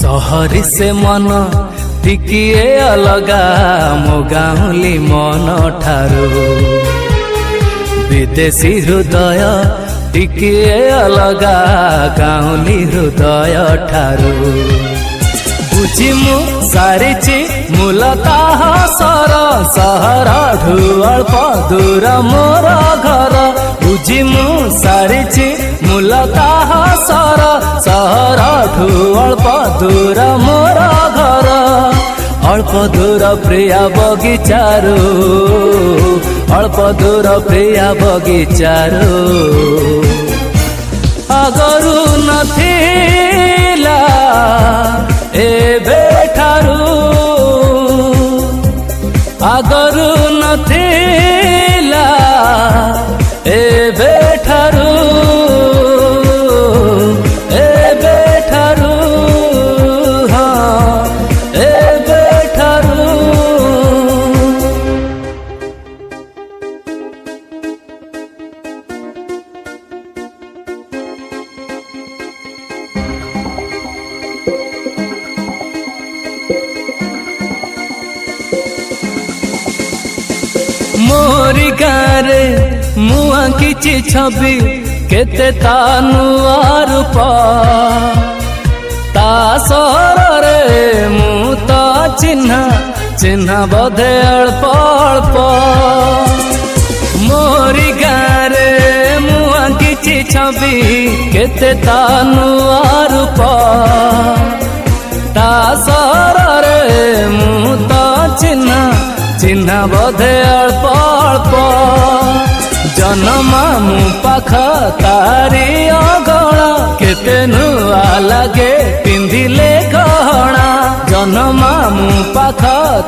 सहरी से मन टिकिए अलगा मो गाउली मन ठारू विदेशी हृदय टिकिए अलगा गाउली हृदय ठारू बुझी मु सारिची मूलता सर सहर ढु अल्प दूर मोर घर बुझी मु सारिची मूलता सर सहर ढु अल्प दूर मोर घर अल्प दूर प्रिया बगीचारू अल्प दूर प्रिया बगीचारू आगरू नथिला एबे ठारू आगरू नथिला एबे ठारू एबे ठारू हाँ एबे ठारू मोरी गारे मुआ किछि छवि केते ता नुआ रूप ता सरे मु तो चिन्हा चिन्हा बोधे अल्प अल्प मोरी गारे मुआ किछि छवि केते ता नुआ रूप ता सरे मु तो चिन्हा चिन्हा बोधे अल्प अल्प जन्मा मु पाख तारी अगणा केते नुआ लगे पिंधिले गहना जन्मा मु पाख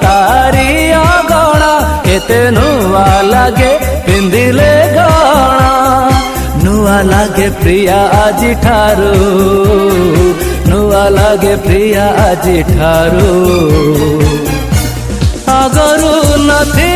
तारी अगणा केते नुआ लगे पिंधिले गहना नुआ लगे प्रिया आज ठारू नुआ लगे प्रिया आज ठारू आगरू नथी